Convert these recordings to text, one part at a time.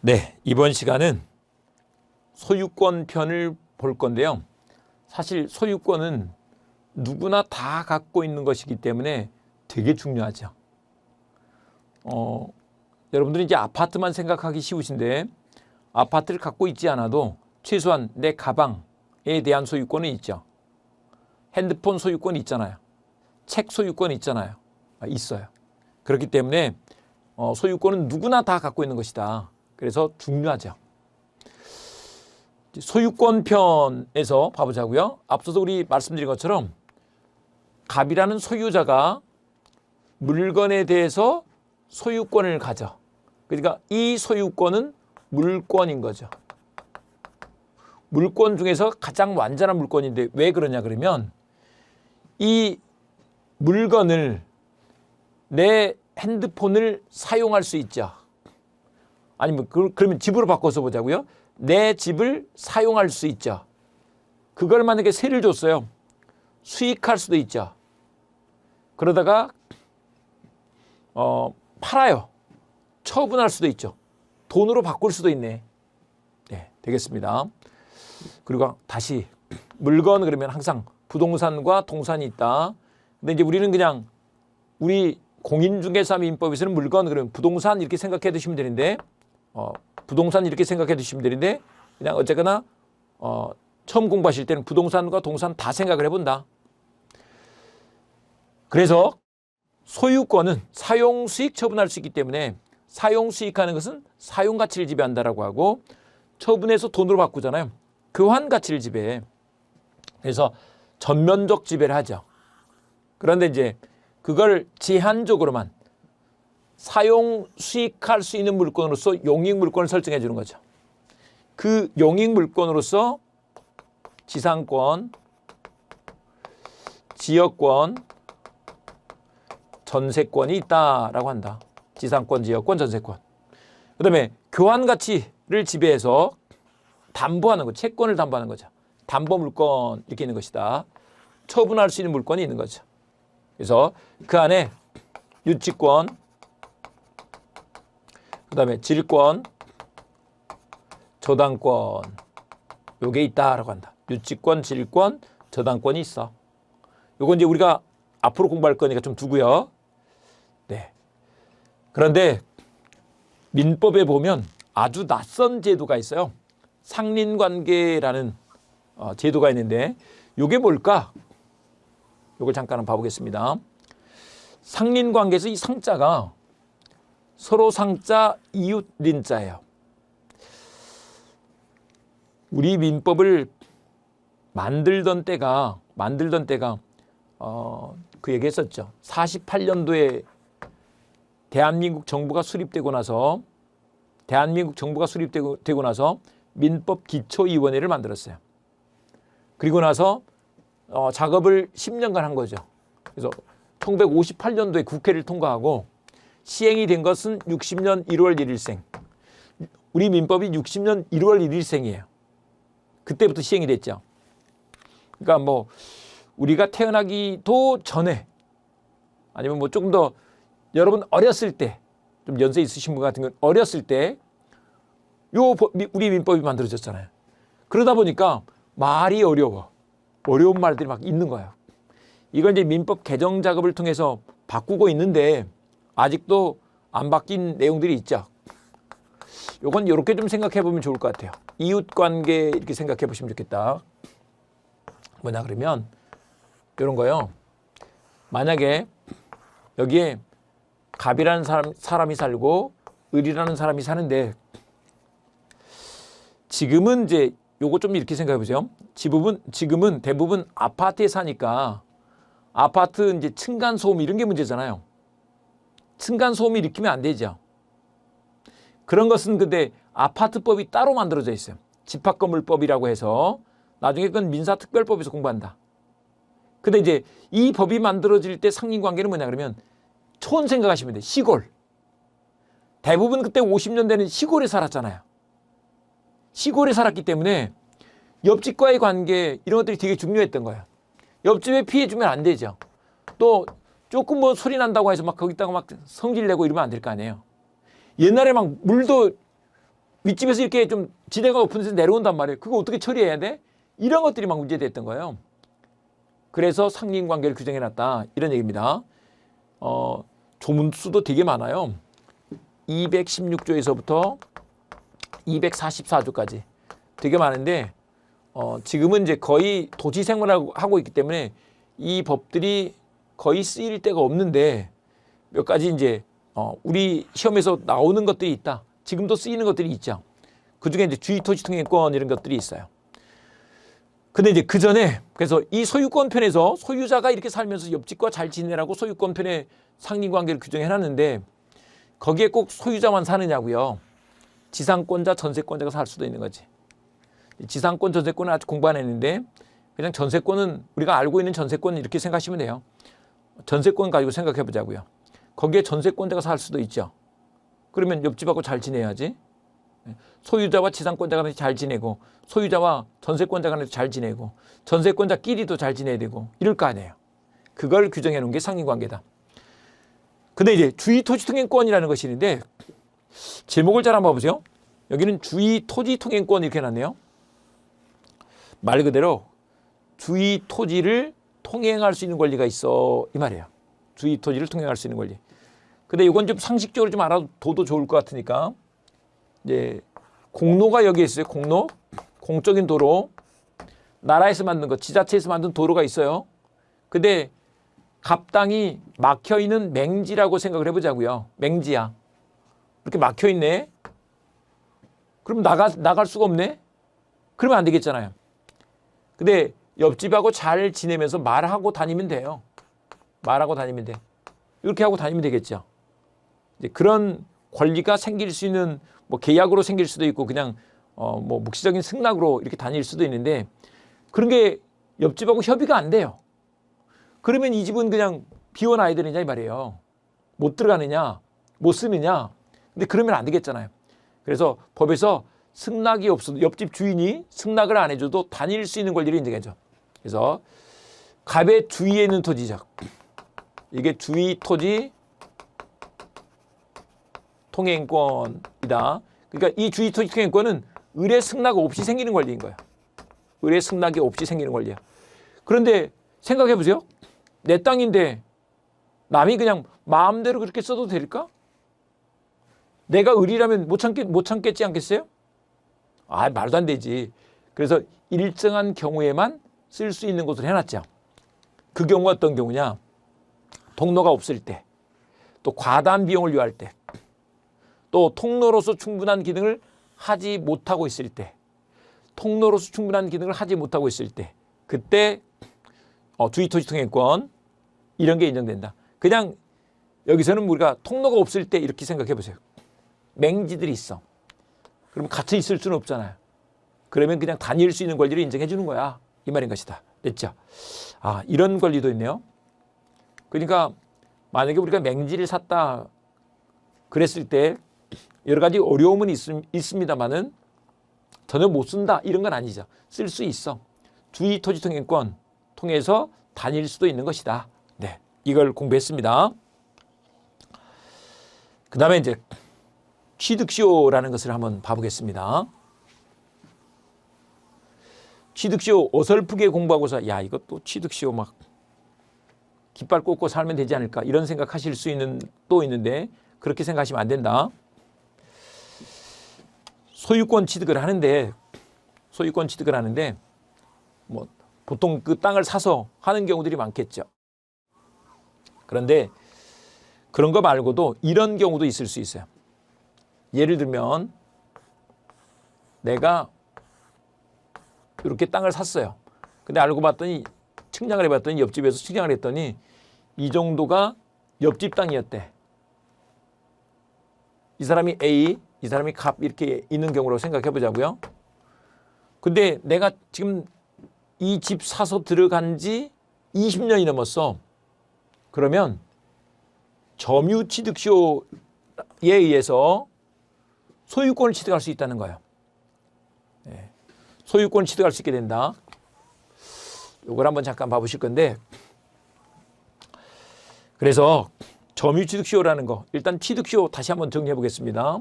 네, 이번 시간은 소유권 편을 볼 건데요. 사실 소유권은 누구나 다 갖고 있는 것이기 때문에 되게 중요하죠. 여러분들이 이제 아파트만 생각하기 쉬우신데 아파트를 갖고 있지 않아도 최소한 내 가방에 대한 소유권은 있죠. 핸드폰 소유권이 있잖아요. 책 소유권이 있잖아요. 있어요. 그렇기 때문에 소유권은 누구나 다 갖고 있는 것이다. 그래서 중요하죠. 소유권 편에서 봐보자고요. 앞서서 우리 말씀드린 것처럼 갑이라는 소유자가 물건에 대해서 소유권을 가져. 그러니까 이 소유권은 물권인 거죠. 물권 중에서 가장 완전한 물권인데 왜 그러냐 그러면 이 물건을 내 핸드폰을 사용할 수 있죠. 아니면 그러면 집으로 바꿔서 보자고요. 내 집을 사용할 수 있죠. 그걸 만약에 세를 줬어요. 수익할 수도 있죠. 그러다가 팔아요. 처분할 수도 있죠. 돈으로 바꿀 수도 있네. 네, 되겠습니다. 그리고 다시 물건 그러면 항상 부동산과 동산이 있다. 근데 이제 우리는 그냥 우리 공인중개사민법에서는 물건 그러면 부동산 이렇게 생각해 두시면 되는데 부동산 이렇게 생각해 두시면 되는데 그냥 어쨌거나 처음 공부하실 때는 부동산과 동산 다 생각을 해본다. 그래서 소유권은 사용수익 처분할 수 있기 때문에 사용수익하는 것은 사용가치를 지배한다라고 하고 처분해서 돈으로 바꾸잖아요. 교환가치를 지배해. 그래서 전면적 지배를 하죠. 그런데 이제 그걸 제한적으로만 사용 수익할 수 있는 물건으로서 용익 물건을 설정해 주는 거죠. 그 용익 물건으로서 지상권, 지역권, 전세권이 있다라고 한다. 지상권, 지역권, 전세권. 그다음에 교환 가치를 지배해서 담보하는 거, 채권을 담보하는 거죠. 담보 물권 이렇게 있는 것이다. 처분할 수 있는 물건이 있는 거죠. 그래서 그 안에 유치권, 그다음에 질권, 저당권 요게 있다라고 한다. 유치권, 질권, 저당권이 있어. 요건 이제 우리가 앞으로 공부할 거니까 좀 두고요. 네. 그런데 민법에 보면 아주 낯선 제도가 있어요. 상린관계라는 제도가 있는데 요게 뭘까? 요걸 잠깐 한번 봐보겠습니다. 상린관계에서 이 상자가 서로 상자 이웃 린자예요. 우리 민법을 만들던 때가 그 얘기했었죠. 48년도에 대한민국 정부가 수립되고 나서 민법 기초위원회를 만들었어요. 그리고 나서 작업을 10년간 한 거죠. 그래서 1958년도에 국회를 통과하고 시행이 된 것은 60년 1월 1일생. 우리 민법이 60년 1월 1일생이에요. 그때부터 시행이 됐죠. 그러니까 뭐 우리가 태어나기도 전에 아니면 뭐 조금 더 여러분 어렸을 때 좀 연세 있으신 분 같은 건 어렸을 때 우리 민법이 만들어졌잖아요. 그러다 보니까 말이 어려운 말들이 막 있는 거예요. 이건 이제 민법 개정 작업을 통해서 바꾸고 있는데 아직도 안 바뀐 내용들이 있죠. 요건 이렇게 좀 생각해 보면 좋을 것 같아요. 이웃관계 이렇게 생각해 보시면 좋겠다. 뭐냐 그러면 이런 거요. 만약에 여기에 갑이라는 사람이 살고 을이라는 사람이 사는데 지금은 이제 요거 좀 이렇게 생각해 보세요. 지금은 대부분 아파트에 사니까 아파트 이제 층간소음 이런 게 문제잖아요. 층간소음이 일으키면 안 되죠. 그런 것은 근데 아파트법이 따로 만들어져 있어요. 집합건물법이라고 해서 나중에 그건 민사특별법에서 공부한다. 근데 이제 이 법이 만들어질 때 상린관계는 뭐냐 그러면 촌 생각하시면 돼. 시골. 대부분 그때 50년대는 시골에 살았잖아요. 시골에 살았기 때문에 옆집과의 관계 이런 것들이 되게 중요했던 거예요. 옆집에 피해 주면 안 되죠. 또 조금 뭐 소리 난다고 해서 막 거기다가 막 성질 내고 이러면 안 될 거 아니에요. 옛날에 막 물도 윗집에서 이렇게 좀 지대가 높은 데서 내려온단 말이에요. 그거 어떻게 처리해야 돼? 이런 것들이 막 문제됐던 거예요. 그래서 상린관계를 규정해놨다. 이런 얘기입니다. 조문수도 되게 많아요. 216조에서부터 244조까지 되게 많은데 지금은 이제 거의 도시 생활을 하고 있기 때문에 이 법들이 거의 쓰일 데가 없는데 몇 가지 이제 우리 시험에서 나오는 것들이 있다. 지금도 쓰이는 것들이 있죠. 그중에 이제 주의토지통행권 이런 것들이 있어요. 근데 이제 그 전에 그래서 이 소유권 편에서 소유자가 이렇게 살면서 옆집과 잘 지내라고 소유권 편에 상린관계를 규정해놨는데 거기에 꼭 소유자만 사느냐고요. 지상권자, 전세권자가 살 수도 있는 거지. 지상권, 전세권은 아직 공부 안 했는데 그냥 전세권은 우리가 알고 있는 전세권 이렇게 생각하시면 돼요. 전세권 가지고 생각해 보자고요. 거기에 전세권자가 살 수도 있죠. 그러면 옆집하고 잘 지내야지. 소유자와 지상권자가 잘 지내고 소유자와 전세권자가 잘 지내고 전세권자끼리도 잘 지내야 되고 이럴 거 아니에요. 그걸 규정해 놓은 게 상린관계다. 근데 이제 주의토지통행권이라는 것이 있는데 제목을 잘 한번 봐보세요. 여기는 주의토지통행권 이렇게 해놨네요. 말 그대로 주의토지를 통행할 수 있는 권리가 있어 이 말이에요. 주의토지를 통행할 수 있는 권리. 근데 이건 좀 상식적으로 좀 알아둬도 좋을 것 같으니까 이제 공로가 여기에 있어요. 공로, 공적인 도로, 나라에서 만든 거, 지자체에서 만든 도로가 있어요. 근데 갑당이 막혀 있는 맹지라고 생각을 해보자고요. 맹지야. 이렇게 막혀 있네. 그럼 나갈 수가 없네. 그러면 안 되겠잖아요. 근데 옆집하고 잘 지내면서 말하고 다니면 돼요. 말하고 다니면 돼. 이렇게 하고 다니면 되겠죠. 이제 그런 권리가 생길 수 있는 뭐 계약으로 생길 수도 있고 그냥 뭐 묵시적인 승낙으로 이렇게 다닐 수도 있는데 그런 게 옆집하고 협의가 안 돼요. 그러면 이 집은 그냥 비워놔야 되느냐 이 말이에요. 못 들어가느냐, 못 쓰느냐. 근데 그러면 안 되겠잖아요. 그래서 법에서 승낙이 없어도 옆집 주인이 승낙을 안 해줘도 다닐 수 있는 권리를 인정해줘. 그래서 갑의 주위에 있는 토지죠. 이게 주위 토지 통행권이다. 그러니까 이 주위 토지 통행권은 의뢰 승낙 없이 생기는 권리인 거야. 의뢰 승낙이 없이 생기는 권리야. 그런데 생각해 보세요. 내 땅인데 남이 그냥 마음대로 그렇게 써도 될까? 내가 의리라면 못 참겠지 않겠어요? 아, 말도 안 되지. 그래서 일정한 경우에만 쓸 수 있는 곳을 해놨죠. 그 경우가 어떤 경우냐? 통로가 없을 때, 또 과다한 비용을 요할 때, 또 통로로서 충분한 기능을 하지 못하고 있을 때, 통로로서 충분한 기능을 하지 못하고 있을 때, 그때 주의토지통행권 이런 게 인정된다. 그냥 여기서는 우리가 통로가 없을 때 이렇게 생각해 보세요. 맹지들이 있어. 그럼 갇혀 있을 수는 없잖아요. 그러면 그냥 다닐 수 있는 권리를 인정해 주는 거야. 이 말인 것이다. 됐죠? 아, 이런 권리도 있네요. 그러니까 만약에 우리가 맹지를 샀다 그랬을 때 여러 가지 어려움은 있습니다만은 전혀 못 쓴다 이런 건 아니죠. 쓸 수 있어. 주의토지통행권 통해서 다닐 수도 있는 것이다. 네, 이걸 공부했습니다. 그 다음에 이제 취득시효라는 것을 한번 봐보겠습니다. 취득시효 어설프게 공부하고서 야 이것도 취득시효 막 깃발 꽂고 살면 되지 않을까 이런 생각하실 수 있는데 그렇게 생각하시면 안 된다. 소유권 취득을 하는데 뭐 보통 그 땅을 사서 하는 경우들이 많겠죠. 그런데 그런 거 말고도 이런 경우도 있을 수 있어요. 예를 들면 내가 이렇게 땅을 샀어요. 근데 알고 봤더니 측량을 해봤더니 옆집에서 측량을 했더니 이 정도가 옆집 땅이었대. 이 사람이 A, 이 사람이 갑 이렇게 있는 경우로 생각해 보자고요. 근데 내가 지금 이 집 사서 들어간 지 20년이 넘었어. 그러면 점유취득시효에 의해서 소유권을 취득할 수 있다는 거예요. 네. 소유권을 취득할 수 있게 된다. 이걸 한번 잠깐 봐보실 건데 그래서 점유취득시효라는 거 일단 취득시효 다시 한번 정리해 보겠습니다.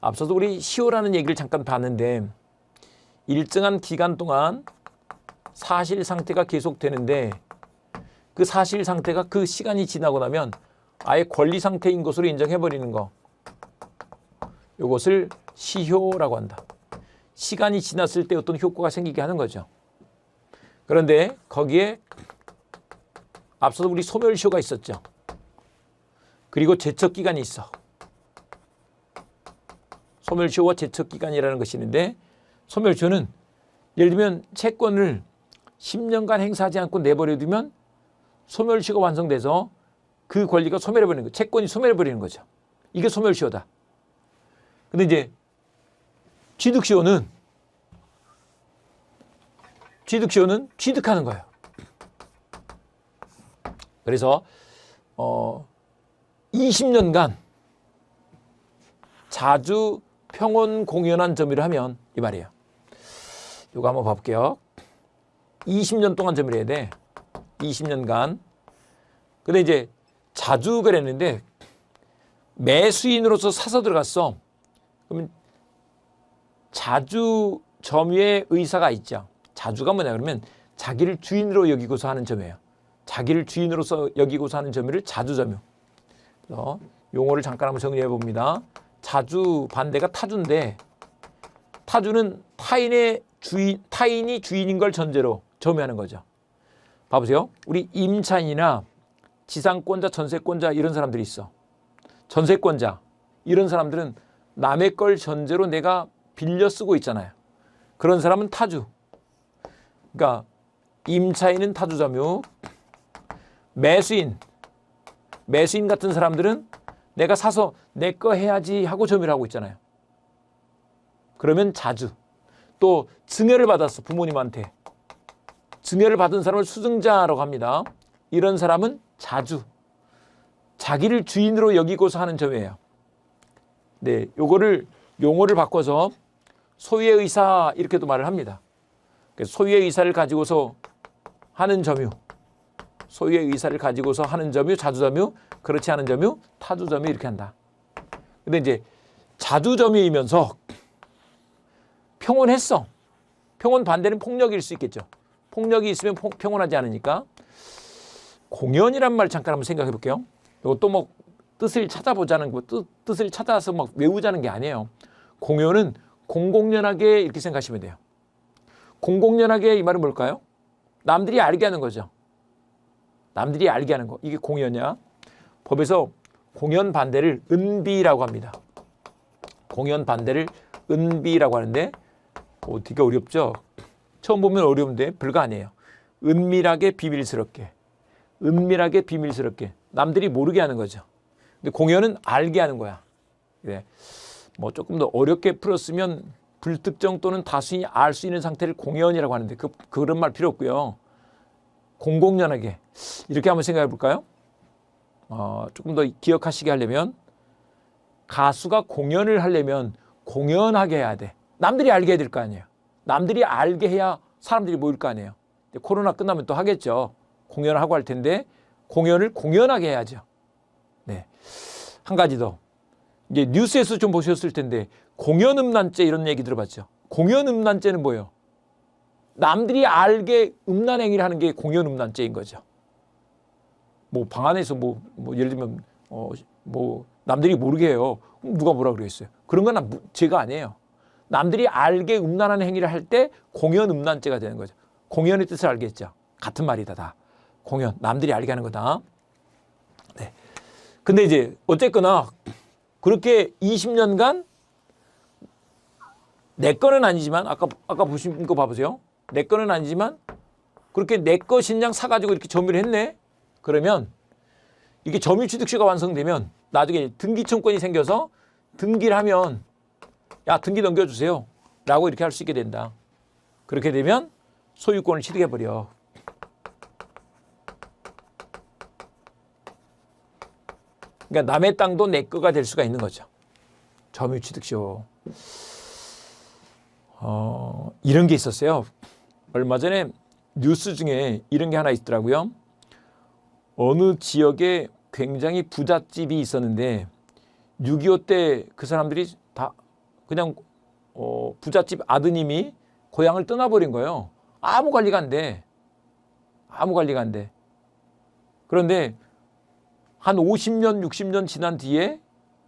앞서도 우리 시효라는 얘기를 잠깐 봤는데 일정한 기간 동안 사실 상태가 계속되는데 그 사실 상태가 그 시간이 지나고 나면 아예 권리 상태인 것으로 인정해버리는 거. 이것을 시효라고 한다. 시간이 지났을 때 어떤 효과가 생기게 하는 거죠. 그런데 거기에 앞서도 우리 소멸시효가 있었죠. 그리고 제척기간이 있어. 소멸시효와 제척기간이라는 것이 있는데 소멸시효는 예를 들면 채권을 10년간 행사하지 않고 내버려두면 소멸시효가 완성돼서 그 권리가 소멸해버리는 거예요. 채권이 소멸해버리는 거죠. 이게 소멸시효다. 근데 이제 취득시효는 취득하는 거예요. 그래서 20년간 자주 평온 공연한 점유를 하면 이 말이에요. 이거 한번 봐볼게요. 20년 동안 점유를 해야 돼. 20년간. 근데 이제 자주 그랬는데 매수인으로서 사서 들어갔어. 그러면 자주 점유의 의사가 있죠. 자주가 뭐냐 그러면 자기를 주인으로 여기고서 하는 점이에요. 자기를 주인으로서 여기고서 하는 점유를 자주점유. 그래서 용어를 잠깐 한번 정리해 봅니다. 자주 반대가 타주인데 타주는 타인이 주인인 걸 전제로 점유하는 거죠. 봐보세요. 우리 임차인이나 지상권자, 전세권자 이런 사람들이 있어. 전세권자 이런 사람들은 남의 걸 전제로 내가 빌려 쓰고 있잖아요. 그런 사람은 타주. 그러니까 임차인은 타주점유. 매수인 같은 사람들은 내가 사서 내 거 해야지 하고 점유를 하고 있잖아요. 그러면 자주. 또 증여를 받았어. 부모님한테. 증여를 받은 사람을 수증자라고 합니다. 이런 사람은 자주. 자기를 주인으로 여기고서 하는 점이에요. 네, 요거를 용어를 바꿔서 소유의 의사 이렇게도 말을 합니다. 그래서 소유의 의사를 가지고서 하는 점유. 소유의 의사를 가지고서 하는 점유, 자주점유, 그렇지 않은 점유, 타주점유 이렇게 한다. 근데 이제 자주점유이면서 평온했어. 평온 반대는 폭력일 수 있겠죠. 폭력이 있으면 평온하지 않으니까. 공연이란 말 잠깐 한번 생각해 볼게요. 이것도 뭐 뜻을 찾아보자는 거, 뜻을 찾아서 막 외우자는 게 아니에요. 공연은 공공연하게 이렇게 생각하시면 돼요. 공공연하게 이 말은 뭘까요? 남들이 알게 하는 거죠. 남들이 알게 하는 거. 이게 공연이야. 법에서 공연 반대를 은비라고 합니다. 공연 반대를 은비라고 하는데 되게 어렵죠? 처음 보면 어려운데 별거 아니에요. 은밀하게 비밀스럽게. 은밀하게 비밀스럽게. 남들이 모르게 하는 거죠. 근데 공연은 알게 하는 거야. 그래. 뭐 조금 더 어렵게 풀었으면 불특정 또는 다수인이 알 수 있는 상태를 공연이라고 하는데 그런 말 필요 없고요. 공공연하게 이렇게 한번 생각해 볼까요? 조금 더 기억하시게 하려면 가수가 공연을 하려면 공연하게 해야 돼. 남들이 알게 해야 될 거 아니에요. 남들이 알게 해야 사람들이 모일 거 아니에요. 코로나 끝나면 또 하겠죠. 공연을 하고 할 텐데 공연을 공연하게 해야죠. 네. 한 가지 더. 이제 뉴스에서 좀 보셨을 텐데 공연음란죄 이런 얘기 들어봤죠. 공연음란죄는 뭐예요? 남들이 알게 음란 행위를 하는 게 공연음란죄인 거죠. 뭐 방 안에서 뭐 예를 들면 뭐 남들이 모르게 해요. 누가 뭐라 그랬어요? 그런 건 죄가 아니에요. 남들이 알게 음란한 행위를 할 때 공연음란죄가 되는 거죠. 공연의 뜻을 알겠죠. 같은 말이다 다. 공연 남들이 알게 하는 거다. 네. 근데 이제 어쨌거나 그렇게 20년간 내 거는 아니지만 아까 보신 거 봐보세요. 내 거는 아니지만 그렇게 내 것인 양 사가지고 이렇게 점유를 했네. 그러면 이게 점유취득시효가 완성되면 나중에 등기청권이 생겨서 등기를 하면 야 등기 넘겨주세요 라고 이렇게 할 수 있게 된다. 그렇게 되면 소유권을 취득해버려. 그러니까 남의 땅도 내 거가 될 수가 있는 거죠. 점유취득시효. 이런 게 있었어요. 얼마 전에 뉴스 중에 이런 게 하나 있더라고요. 어느 지역에 굉장히 부잣집이 있었는데 6.25 때 그 사람들이 다 그냥 부잣집 아드님이 고향을 떠나버린 거예요. 아무 관리가 안 돼. 아무 관리가 안 돼. 그런데 한 50년, 60년 지난 뒤에,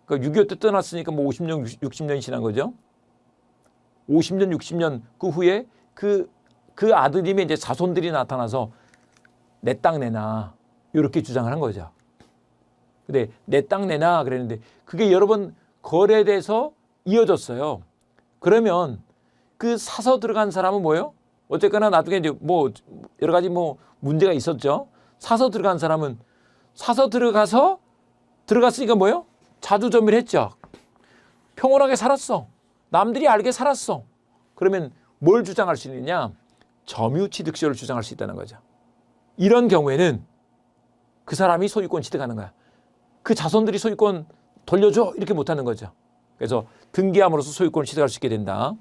그러니까 6.25 때 떠났으니까 뭐 50년, 60년이 지난 거죠. 50년, 60년 그 후에 그 아드님의 이제 자손들이 나타나서 내 땅 내놔. 이렇게 주장을 한 거죠. 근데 내 땅 내놔 그랬는데 그게 여러 번 거래돼서 이어졌어요. 그러면 그 사서 들어간 사람은 뭐예요? 어쨌거나 나중에 이제 뭐 여러 가지 뭐 문제가 있었죠. 사서 들어간 사람은 사서 들어갔으니까 뭐예요? 자주점유했죠. 평온하게 살았어. 남들이 알게 살았어. 그러면 뭘 주장할 수 있느냐? 점유취득세를 주장할 수 있다는 거죠. 이런 경우에는 그 사람이 소유권 취득하는 거야. 그 자손들이 소유권 돌려줘 이렇게 못하는 거죠. 그래서 등기함으로써 소유권을 취득할 수 있게 된다.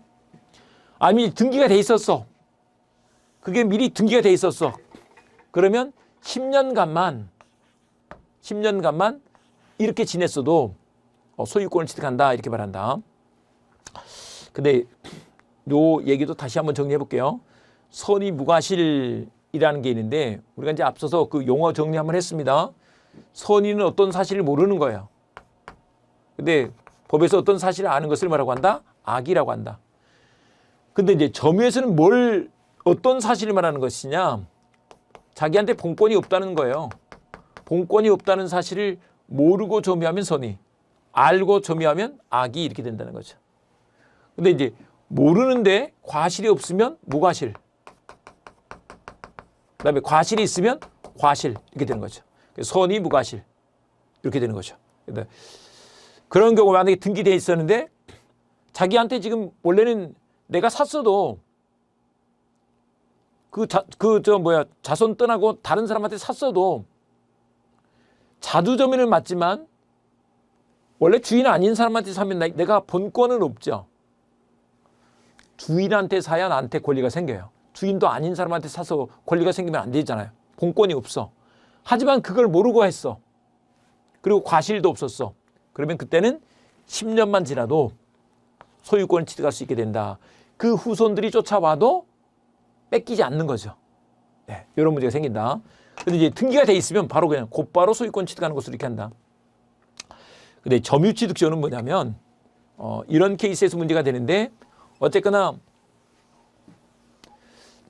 아니 등기가 돼 있었어. 그게 미리 등기가 돼 있었어. 그러면 10년간만 이렇게 지냈어도 소유권을 취득한다 이렇게 말한다. 근데 요 얘기도 다시 한번 정리해 볼게요. 선의무과실이라는 게 있는데 우리가 이제 앞서서 그 용어 정리 한번 했습니다. 선의는 어떤 사실을 모르는 거예요. 근데 법에서 어떤 사실을 아는 것을 뭐라고 한다? 악이라고 한다. 근데 이제 점유에서는 어떤 사실을 말하는 것이냐? 자기한테 본권이 없다는 거예요. 본권이 없다는 사실을 모르고 점유하면 선의, 알고 점유하면 악이 이렇게 된다는 거죠. 근데 이제 모르는데 과실이 없으면 무과실. 그다음에 과실이 있으면 과실 이렇게 되는 거죠. 선의 무과실 이렇게 되는 거죠. 그런 경우 만약에 등기돼 있었는데 자기한테 지금 원래는 내가 샀어도 자손 떠나고 다른 사람한테 샀어도 자주점유를 맞지만 원래 주인 아닌 사람한테 사면 내가 본권은 없죠. 주인한테 사야 나한테 권리가 생겨요. 주인도 아닌 사람한테 사서 권리가 생기면 안 되잖아요. 본권이 없어. 하지만 그걸 모르고 했어. 그리고 과실도 없었어. 그러면 그때는 10년만 지나도 소유권을 취득할 수 있게 된다. 그 후손들이 쫓아와도 뺏기지 않는 거죠. 네, 이런 문제가 생긴다. 근데 이제 등기가 돼 있으면 바로 그냥 곧바로 소유권 취득하는 것으로 이렇게 한다. 근데 점유취득세는 뭐냐면 이런 케이스에서 문제가 되는데 어쨌거나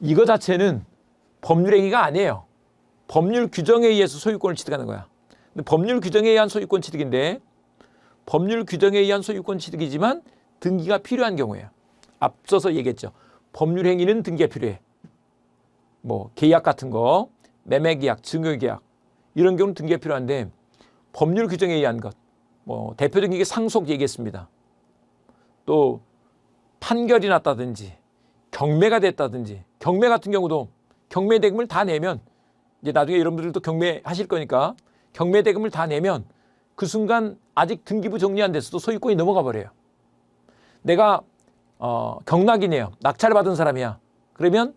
이거 자체는 법률 행위가 아니에요. 법률 규정에 의해서 소유권을 취득하는 거야. 근데 법률 규정에 의한 소유권 취득인데 법률 규정에 의한 소유권 취득이지만 등기가 필요한 경우예요. 앞서서 얘기했죠. 법률 행위는 등기가 필요해. 뭐 계약 같은 거, 매매계약, 증여계약 이런 경우는 등기가 필요한데 법률 규정에 의한 것, 뭐 대표적인 게 상속 얘기했습니다. 또 판결이 났다든지 경매가 됐다든지 경매 같은 경우도 경매 대금을 다 내면 이제 나중에 여러분들도 경매하실 거니까 경매 대금을 다 내면 그 순간 아직 등기부 정리 안 됐어도 소유권이 넘어가 버려요. 내가 경락이네요. 낙찰을 받은 사람이야. 그러면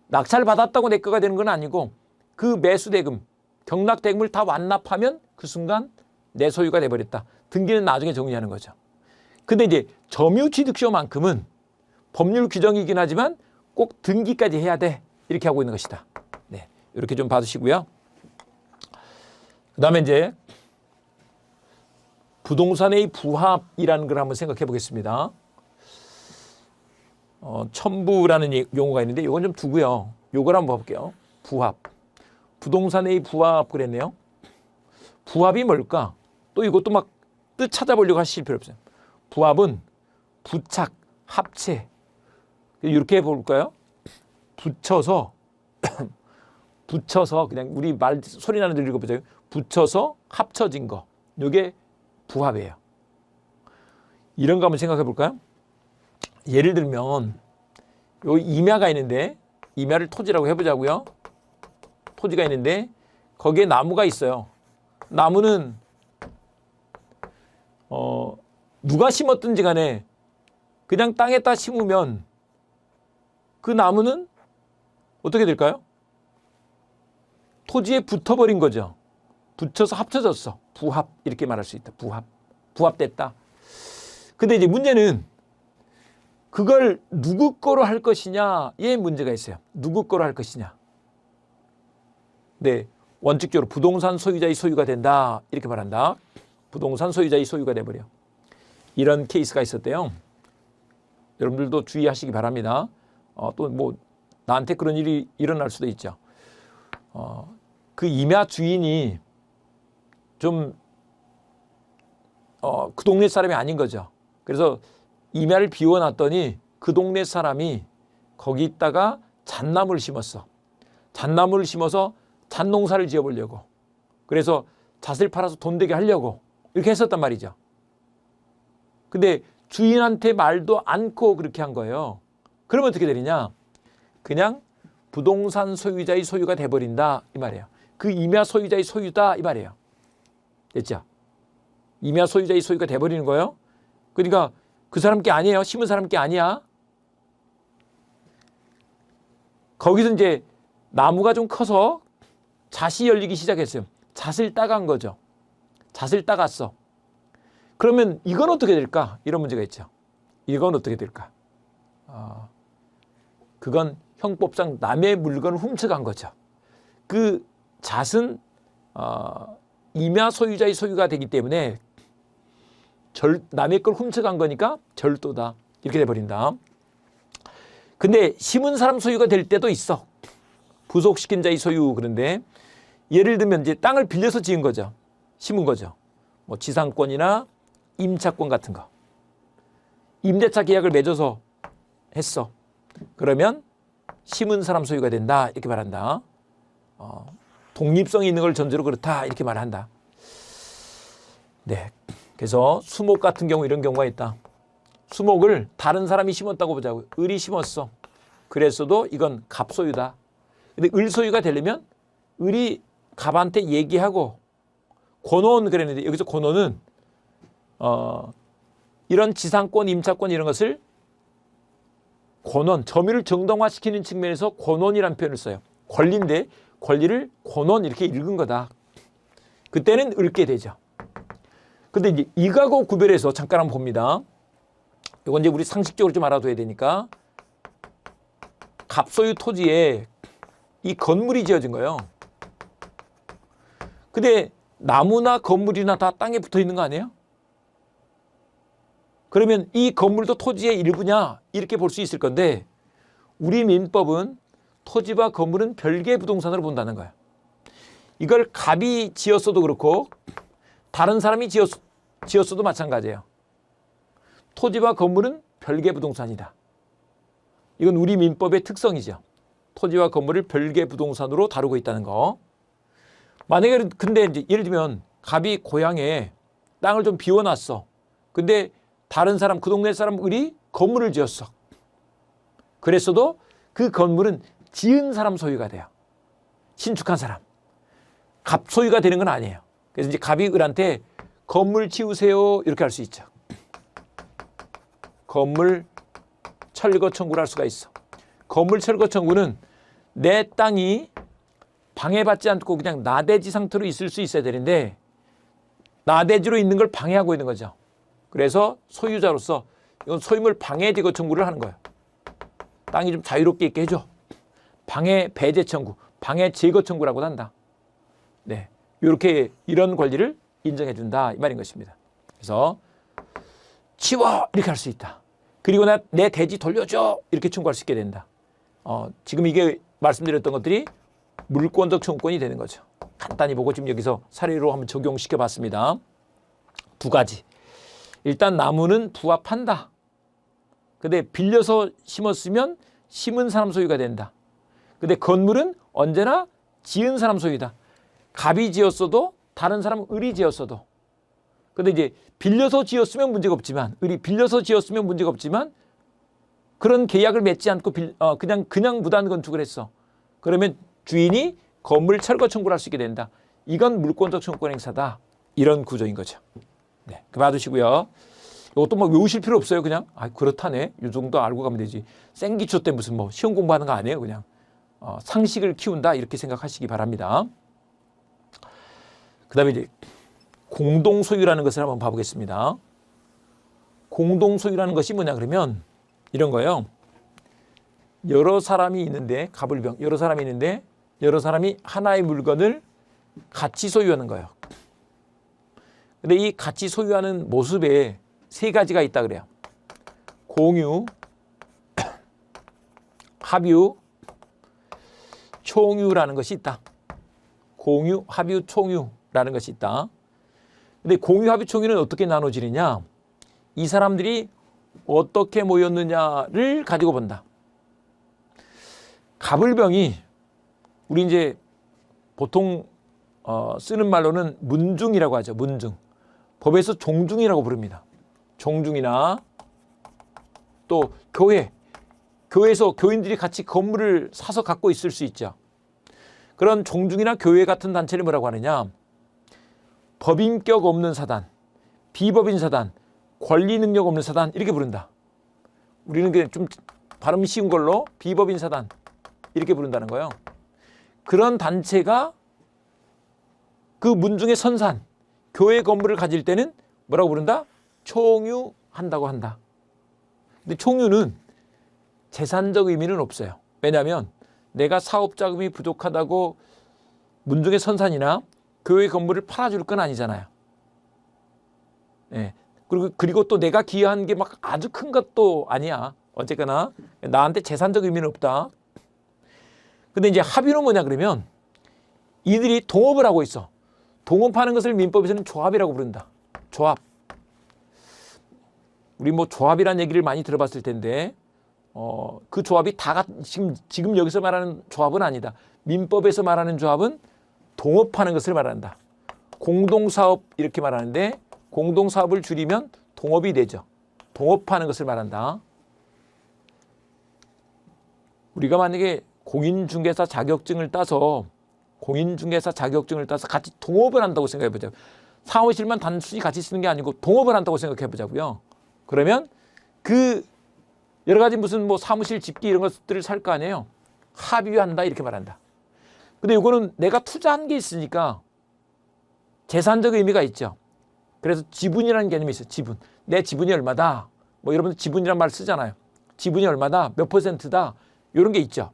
낙찰 받았다고 내 거가 되는 건 아니고 그 매수 대금, 경락 대금을 다 완납하면 그 순간 내 소유가 돼버렸다. 등기는 나중에 정리하는 거죠. 근데 이제 점유취득세만큼은 법률 규정이긴 하지만 꼭 등기까지 해야 돼. 이렇게 하고 있는 것이다. 네, 이렇게 좀 봐주시고요. 그다음에 이제 부동산의 부합이라는 걸 한번 생각해 보겠습니다. 첨부라는 용어가 있는데 이건 좀 두고요. 요걸 한번 봐볼게요. 부합. 부동산의 부합 그랬네요. 부합이 뭘까? 또 이것도 막 뜻 찾아보려고 하실 필요 없어요. 부합은 부착, 합체. 이렇게 해볼까요? 붙여서 그냥 우리 말 소리 나는 대로 읽어보세요. 붙여서 합쳐진 거. 이게 부합이에요. 이런 거 한번 생각해 볼까요? 예를 들면 요 임야가 있는데 임야를 토지라고 해보자고요. 토지가 있는데 거기에 나무가 있어요. 나무는 누가 심었든지 간에 그냥 땅에다 심으면 그 나무는 어떻게 될까요? 토지에 붙어버린 거죠. 붙여서 합쳐졌어. 부합 이렇게 말할 수 있다. 부합됐다. 근데 이제 문제는 그걸 누구 거로 할 것이냐에 문제가 있어요. 누구 거로 할 것이냐. 네, 원칙적으로 부동산 소유자의 소유가 된다 이렇게 말한다. 부동산 소유자의 소유가 돼버려. 이런 케이스가 있었대요. 여러분들도 주의하시기 바랍니다. 또 뭐 나한테 그런 일이 일어날 수도 있죠. 그 임야 주인이 좀 그 동네 사람이 아닌 거죠. 그래서 임야를 비워놨더니 그 동네 사람이 거기 있다가 잣나무를 심었어. 잣나무를 심어서 잣농사를 지어보려고. 그래서 잣을 팔아서 돈 되게 하려고 이렇게 했었단 말이죠. 근데 주인한테 말도 않고 그렇게 한 거예요. 그러면 어떻게 되느냐? 그냥 부동산 소유자의 소유가 돼버린다 이 말이에요. 그 임야 소유자의 소유다 이 말이에요. 됐죠? 임야 소유자의 소유가 돼버리는 거예요. 그러니까 그 사람 게 아니에요. 심은 사람 게 아니야. 거기서 이제 나무가 좀 커서 잣이 열리기 시작했어요. 잣을 따간 거죠. 잣을 따갔어. 그러면 이건 어떻게 될까? 이런 문제가 있죠. 이건 어떻게 될까? 그건 형법상 남의 물건을 훔쳐간 거죠. 그 잣은 임야 소유자의 소유가 되기 때문에 남의 걸 훔쳐간 거니까 절도다. 이렇게 돼버린다. 근데 심은 사람 소유가 될 때도 있어. 부속시킨 자의 소유. 그런데 예를 들면 이제 땅을 빌려서 지은 거죠. 심은 거죠. 뭐 지상권이나 임차권 같은 거. 임대차 계약을 맺어서 했어. 그러면 심은 사람 소유가 된다. 이렇게 말한다. 독립성이 있는 걸 전제로 그렇다. 이렇게 말한다. 네. 그래서 수목 같은 경우 이런 경우가 있다. 수목을 다른 사람이 심었다고 보자고요. 을이 심었어. 그랬어도 이건 갑소유다. 근데 을소유가 되려면 을이 갑한테 얘기하고 권원 그랬는데 여기서 권원은 이런 지상권, 임차권 이런 것을 권원, 점유를 정당화시키는 측면에서 권원이라는 표현을 써요. 권리인데 권리를 권원 이렇게 읽은 거다. 그때는 읊게 되죠. 근데 이제 이거하고 구별해서 잠깐 한번 봅니다. 이건 이제 우리 상식적으로 좀 알아둬야 되니까 갑소유 토지에 이 건물이 지어진 거예요. 근데 나무나 건물이나 다 땅에 붙어 있는 거 아니에요? 그러면 이 건물도 토지의 일부냐 이렇게 볼 수 있을 건데 우리 민법은 토지와 건물은 별개의 부동산으로 본다는 거예요. 이걸 갑이 지었어도 그렇고 다른 사람이 지었어도 마찬가지예요. 토지와 건물은 별개 부동산이다. 이건 우리 민법의 특성이죠. 토지와 건물을 별개 부동산으로 다루고 있다는 거. 만약에 근데 이제 예를 들면 갑이 고향에 땅을 좀 비워놨어. 근데 다른 사람, 그 동네 사람 을이 건물을 지었어. 그랬어도 그 건물은 지은 사람 소유가 돼요. 신축한 사람. 갑 소유가 되는 건 아니에요. 그래서 이제 갑이 을한테 건물 지으세요 이렇게 할 수 있죠. 건물 철거 청구를 할 수가 있어. 건물 철거 청구는 내 땅이 방해받지 않고 그냥 나대지 상태로 있을 수 있어야 되는데 나대지로 있는 걸 방해하고 있는 거죠. 그래서 소유자로서 이건 소유물 방해 제거 청구를 하는 거예요. 땅이 좀 자유롭게 있게 해줘. 방해 배제 청구, 방해 제거 청구라고 한다. 네, 이렇게 이런 권리를 인정해 준다 이 말인 것입니다. 그래서 치워 이렇게 할 수 있다. 그리고 내 대지 돌려줘 이렇게 청구할 수 있게 된다. 지금 이게 말씀드렸던 것들이 물권적 청구권이 되는 거죠. 간단히 보고 지금 여기서 사례로 한번 적용시켜 봤습니다. 두 가지. 일단 나무는 부합한다. 근데 빌려서 심었으면 심은 사람 소유가 된다. 근데 건물은 언제나 지은 사람 소유다. 갑이 지었어도 다른 사람은 을이 지었어도. 근데 이제 빌려서 지었으면 문제가 없지만 을이 빌려서 지었으면 문제가 없지만 그런 계약을 맺지 않고 그냥 무단 건축을 했어. 그러면 주인이 건물 철거 청구를 할 수 있게 된다. 이건 물권적 청구권 행사다. 이런 구조인 거죠. 네, 봐두시고요. 이것도 뭐 외우실 필요 없어요. 그냥 그렇다네. 이 정도 알고 가면 되지. 생기초 때 무슨 뭐 시험 공부하는 거 아니에요. 그냥 상식을 키운다 이렇게 생각하시기 바랍니다. 그다음에 이제 공동소유라는 것을 한번 봐보겠습니다. 공동소유라는 것이 뭐냐 그러면 이런 거요. 여러 사람이 있는데 갑을병 여러 사람이 있는데 여러 사람이 하나의 물건을 같이 소유하는 거예요. 근데 이 같이 소유하는 모습에 세 가지가 있다 그래요. 공유, 합유, 총유라는 것이 있다. 공유, 합유, 총유라는 것이 있다. 근데 공유, 합유, 총유는 어떻게 나눠지느냐? 이 사람들이 어떻게 모였느냐를 가지고 본다. 갑을병이 우리 이제 보통 쓰는 말로는 문중이라고 하죠. 문중. 법에서 종중이라고 부릅니다. 종중이나 또 교회에서 교인들이 같이 건물을 사서 갖고 있을 수 있죠. 그런 종중이나 교회 같은 단체를 뭐라고 하느냐? 법인격 없는 사단, 비법인 사단, 권리 능력 없는 사단 이렇게 부른다. 우리는 그냥 좀 발음 쉬운 걸로 비법인 사단 이렇게 부른다는 거예요. 그런 단체가 그 문중의 선산, 교회 건물을 가질 때는 뭐라고 부른다? 총유한다고 한다. 근데 총유는 재산적 의미는 없어요. 왜냐하면 내가 사업 자금이 부족하다고 문중의 선산이나 교회 건물을 팔아줄 건 아니잖아요. 예. 그리고 또 내가 기여한 게 막 아주 큰 것도 아니야. 어쨌거나 나한테 재산적 의미는 없다. 근데 이제 합의는 뭐냐 그러면 이들이 동업을 하고 있어. 동업하는 것을 민법에서는 조합이라고 부른다. 조합. 우리 뭐 조합이라는 얘기를 많이 들어봤을 텐데 그 조합이 다 지금 여기서 말하는 조합은 아니다. 민법에서 말하는 조합은 동업하는 것을 말한다. 공동사업 이렇게 말하는데 공동사업을 줄이면 동업이 되죠. 동업하는 것을 말한다. 우리가 만약에 공인중개사 자격증을 따서 같이 동업을 한다고 생각해 보자고요. 사무실만 단순히 같이 쓰는 게 아니고 동업을 한다고 생각해 보자고요. 그러면 그 여러 가지 무슨 뭐 사무실 집기 이런 것들을 살 거 아니에요. 합의한다 이렇게 말한다. 근데 이거는 내가 투자한 게 있으니까 재산적 의미가 있죠. 그래서 지분이라는 개념이 있어요. 지분. 내 지분이 얼마다. 뭐 여러분들 지분이란 말 쓰잖아요. 지분이 얼마다. 몇 %다. 이런 게 있죠.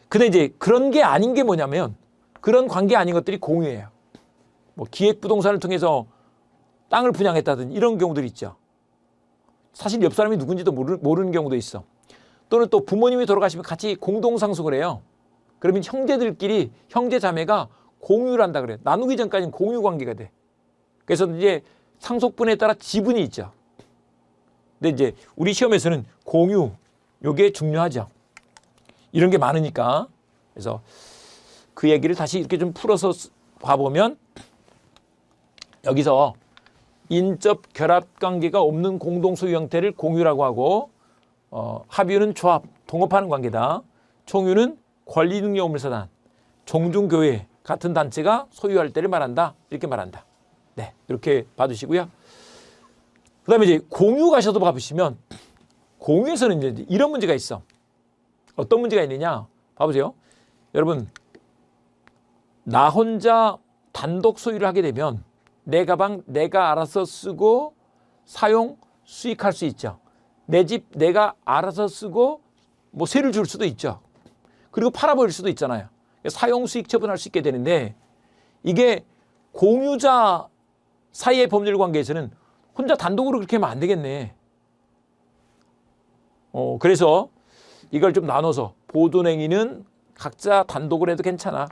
근데 이제 그런 게 아닌 게 뭐냐면 그런 관계 아닌 것들이 공유예요. 뭐 기획부동산을 통해서 땅을 분양했다든지 이런 경우들이 있죠. 사실 옆 사람이 누군지도 모르는 경우도 있어. 또는 또 부모님이 돌아가시면 같이 공동상속을 해요. 그러면 형제들끼리 형제자매가 공유를 한다 그래요. 나누기 전까지는 공유 관계가 돼. 그래서 이제 상속분에 따라 지분이 있죠. 근데 이제 우리 시험에서는 공유 요게 중요하죠. 이런 게 많으니까. 그래서 그 얘기를 다시 이렇게 좀 풀어서 봐보면 여기서 인적 결합 관계가 없는 공동소유 형태를 공유라고 하고 합유는 조합, 동업하는 관계다. 총유는 권리 능력 없는 사단, 종중교회 같은 단체가 소유할 때를 말한다. 이렇게 말한다. 네, 이렇게 봐두시고요. 그 다음에 이제 공유 가셔도 봐보시면 공유에서는 이제 이런 문제가 있어. 어떤 문제가 있느냐? 봐보세요. 여러분, 나 혼자 단독 소유를 하게 되면 내 가방 내가 알아서 쓰고 사용, 수익할 수 있죠. 내 집 내가 알아서 쓰고 뭐 세를 줄 수도 있죠. 그리고 팔아버릴 수도 있잖아요. 사용, 수익 처분할 수 있게 되는데 이게 공유자 사이의 법률 관계에서는 혼자 단독으로 그렇게 하면 안 되겠네. 그래서 이걸 좀 나눠서 보존행위는 각자 단독으로 해도 괜찮아.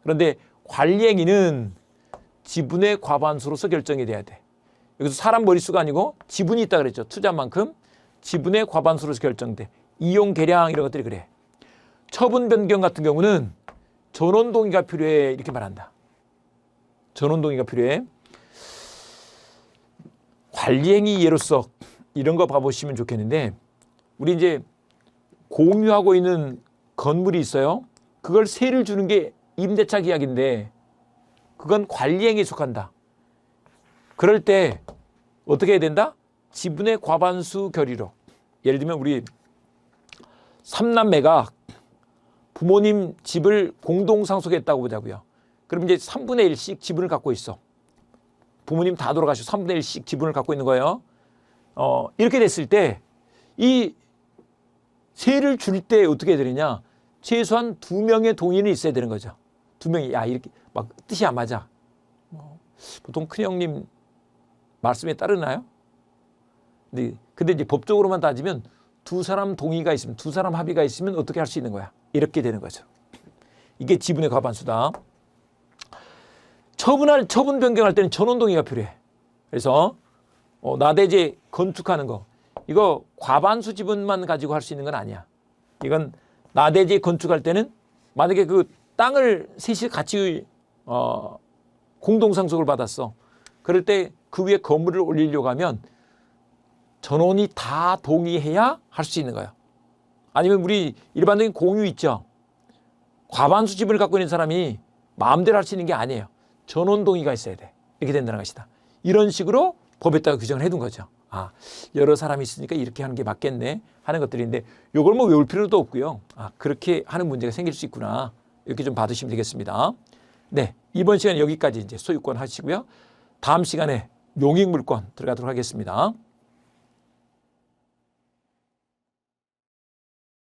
그런데 관리행위는 지분의 과반수로서 결정이 돼야 돼. 여기서 사람 머릿수가 아니고 지분이 있다 그랬죠. 투자한 만큼 지분의 과반수로서 결정돼. 이용 계량 이런 것들이 그래. 처분 변경 같은 경우는 전원 동의가 필요해 이렇게 말한다. 전원 동의가 필요해. 관리행위 예로서 이런 거 봐보시면 좋겠는데 우리 이제 공유하고 있는 건물이 있어요. 그걸 세를 주는 게 임대차 계약인데 그건 관리행위에 속한다. 그럴 때 어떻게 해야 된다? 지분의 과반수 결의로. 예를 들면 우리 3남매가 부모님 집을 공동상속했다고 보자고요. 그럼 이제 3분의 1씩 지분을 갖고 있어. 부모님 다 돌아가시고 3분의 1씩 지분을 갖고 있는 거예요. 이렇게 됐을 때 이 세를 줄 때 어떻게 해야 되느냐? 최소한 2명의 동의는 있어야 되는 거죠. 2명이 야 이렇게 막 뜻이 안 맞아. 보통 큰형님 말씀에 따르나요? 근데 이제 법적으로만 따지면 2사람 동의가 있으면 2사람 합의가 있으면 어떻게 할 수 있는 거야? 이렇게 되는 거죠. 이게 지분의 과반수다. 처분 변경할 때는 전원 동의가 필요해. 그래서 나대지 건축하는 거 이거 과반수 지분만 가지고 할 수 있는 건 아니야. 이건 나대지 건축할 때는 만약에 그 땅을 셋이 같이 공동상속을 받았어. 그럴 때 그 위에 건물을 올리려고 하면 전원이 다 동의해야 할 수 있는 거예요. 아니면 우리 일반적인 공유 있죠. 과반수 지분을 갖고 있는 사람이 마음대로 할 수 있는 게 아니에요. 전원 동의가 있어야 돼. 이렇게 된다는 것이다. 이런 식으로 법에다가 규정을 해둔 거죠. 아, 여러 사람이 있으니까 이렇게 하는 게 맞겠네 하는 것들인데 이걸 뭐 외울 필요도 없고요. 아, 그렇게 하는 문제가 생길 수 있구나. 이렇게 좀 받으시면 되겠습니다. 네, 이번 시간에 여기까지 이제 소유권 하시고요. 다음 시간에 용익물권 들어가도록 하겠습니다.